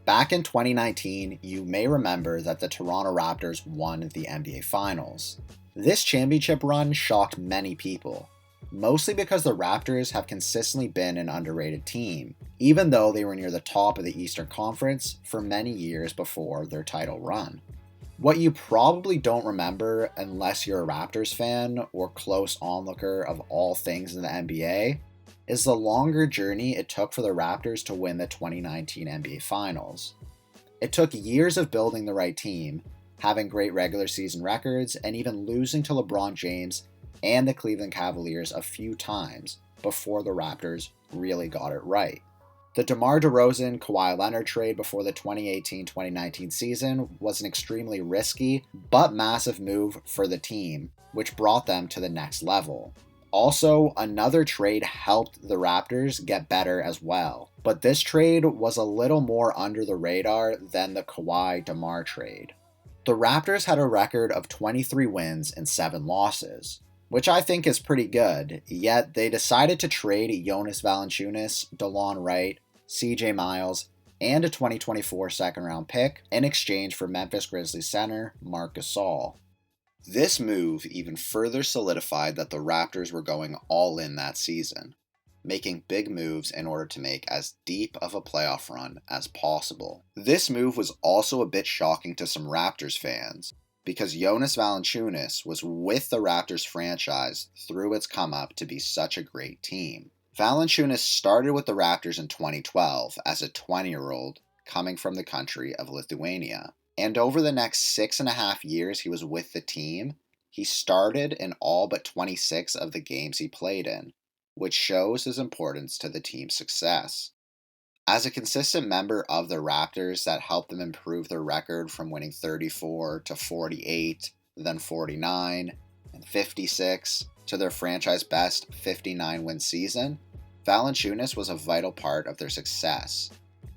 Back in 2019, you may remember that the Toronto Raptors won the NBA Finals. This championship run shocked many people, mostly because the Raptors have consistently been an underrated team, even though they were near the top of the Eastern Conference for many years before their title run. What you probably don't remember, unless you're a Raptors fan or close onlooker of all things in the NBA, is the longer journey it took for the Raptors to win the 2019 NBA Finals. It took years of building the right team, having great regular season records, and even losing to LeBron James and the Cleveland Cavaliers a few times before the Raptors really got it right. The DeMar DeRozan-Kawhi Leonard trade before the 2018-2019 season was an extremely risky but massive move for the team, which brought them to the next level. Also, another trade helped the Raptors get better as well, but this trade was a little more under the radar than the Kawhi-DeMar trade. The Raptors had a record of 23 wins and 7 losses, which I think is pretty good, yet they decided to trade Jonas Valanciunas, DeLon Wright, CJ Miles, and a 2024 second-round pick in exchange for Memphis Grizzlies center Marc Gasol. This move even further solidified that the Raptors were going all in that season, making big moves in order to make as deep of a playoff run as possible. This move was also a bit shocking to some Raptors fans, because Jonas Valanciunas was with the Raptors franchise through its come-up to be such a great team. Valanciunas started with the Raptors in 2012 as a 20-year-old coming from the country of Lithuania. And over the next 6.5 years he was with the team, he started in all but 26 of the games he played in, which shows his importance to the team's success. As a consistent member of the Raptors that helped them improve their record from winning 34 to 48, then 49, and 56, to their franchise best 59-win season, Valanciunas was a vital part of their success.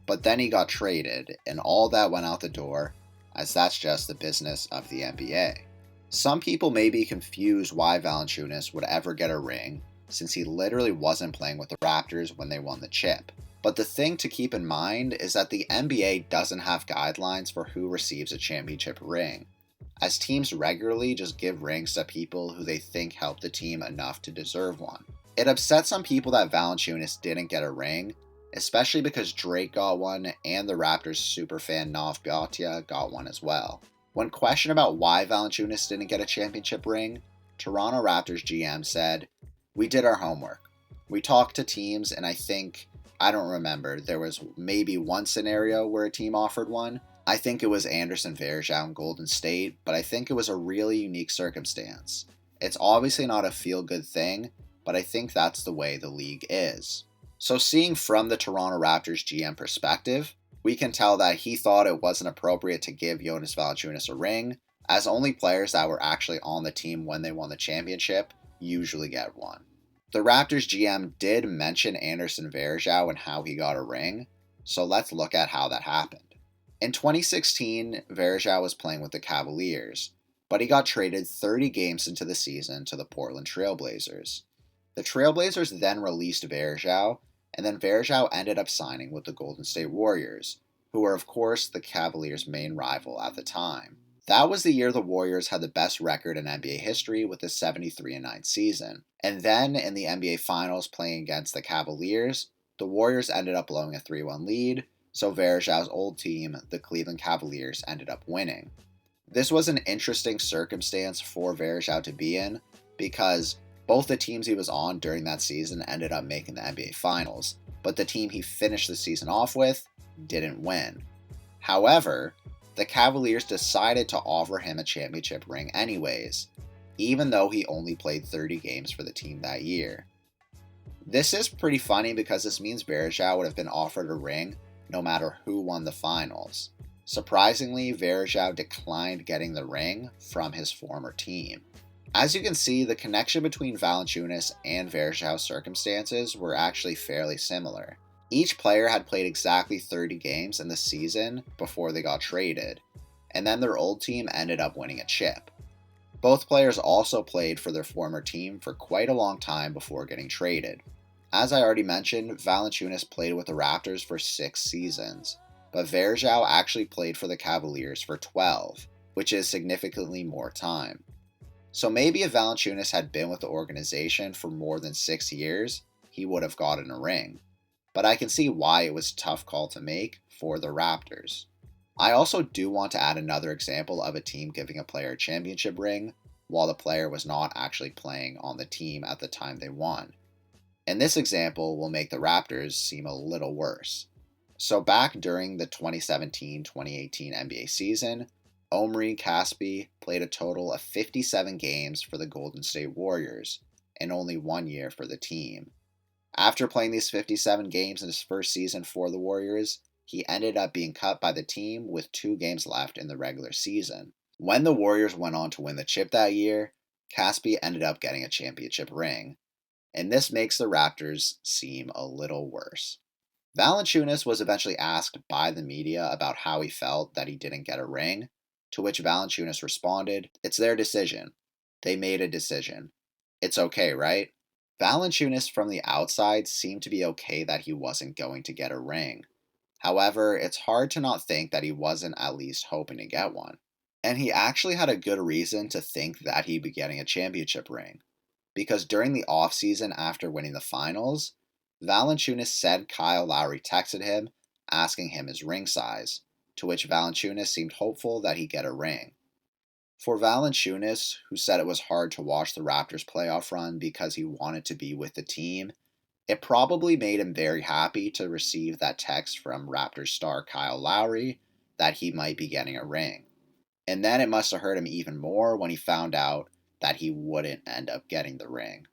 But then he got traded, and all that went out the door, as that's just the business of the NBA. Some people may be confused why Valanciunas would ever get a ring, since he literally wasn't playing with the Raptors when they won the chip. But the thing to keep in mind is that the NBA doesn't have guidelines for who receives a championship ring, as teams regularly just give rings to people who they think help the team enough to deserve one. It upset some people that Valanciunas didn't get a ring, especially because Drake got one and the Raptors superfan Nav Bhatia got one as well. When questioned about why Valanciunas didn't get a championship ring, Toronto Raptors GM said, "We did our homework. We talked to teams, and I don't remember, there was maybe one scenario where a team offered one. I think it was Anderson Varejao in Golden State, but I think it was a really unique circumstance. It's obviously not a feel-good thing, but I think that's the way the league is." So seeing from the Toronto Raptors GM perspective, we can tell that he thought it wasn't appropriate to give Jonas Valanciunas a ring, as only players that were actually on the team when they won the championship usually get one. The Raptors GM did mention Anderson Varejao and how he got a ring, so let's look at how that happened. In 2016, Varejao was playing with the Cavaliers, but he got traded 30 games into the season to the Portland Trail Blazers. The Trailblazers then released Varejao, and then Varejao ended up signing with the Golden State Warriors, who were of course the Cavaliers' main rival at the time. That was the year the Warriors had the best record in NBA history with a 73-9 season, and then in the NBA Finals playing against the Cavaliers, the Warriors ended up blowing a 3-1 lead, so Varejao's old team, the Cleveland Cavaliers, ended up winning. This was an interesting circumstance for Varejao to be in, because both the teams he was on during that season ended up making the NBA Finals, but the team he finished the season off with didn't win. However, the Cavaliers decided to offer him a championship ring anyways, even though he only played 30 games for the team that year. This is pretty funny because this means Varejao would have been offered a ring no matter who won the finals. Surprisingly, Varejao declined getting the ring from his former team. As you can see, the connection between Valanciunas and Varejao's circumstances were actually fairly similar. Each player had played exactly 30 games in the season before they got traded, and then their old team ended up winning a chip. Both players also played for their former team for quite a long time before getting traded. As I already mentioned, Valanciunas played with the Raptors for 6 seasons, but Varejao actually played for the Cavaliers for 12, which is significantly more time. So maybe if Valanciunas had been with the organization for more than 6 years, he would have gotten a ring. But I can see why it was a tough call to make for the Raptors. I also do want to add another example of a team giving a player a championship ring while the player was not actually playing on the team at the time they won. And this example will make the Raptors seem a little worse. So back during the 2017-2018 NBA season, Omri Caspi played a total of 57 games for the Golden State Warriors in only 1 year for the team. After playing these 57 games in his first season for the Warriors, he ended up being cut by the team with 2 games left in the regular season. When the Warriors went on to win the chip that year, Caspi ended up getting a championship ring, and this makes the Raptors seem a little worse. Valanciunas was eventually asked by the media about how he felt that he didn't get a ring, to which Valanciunas responded, "It's their decision. They made a decision. It's okay, right?" Valanciunas from the outside seemed to be okay that he wasn't going to get a ring. However, it's hard to not think that he wasn't at least hoping to get one. And he actually had a good reason to think that he'd be getting a championship ring. Because during the offseason after winning the finals, Valanciunas said Kyle Lowry texted him asking him his ring size, to which Valanciunas seemed hopeful that he'd get a ring. For Valanciunas, who said it was hard to watch the Raptors playoff run because he wanted to be with the team, it probably made him very happy to receive that text from Raptors star Kyle Lowry that he might be getting a ring. And then it must have hurt him even more when he found out that he wouldn't end up getting the ring.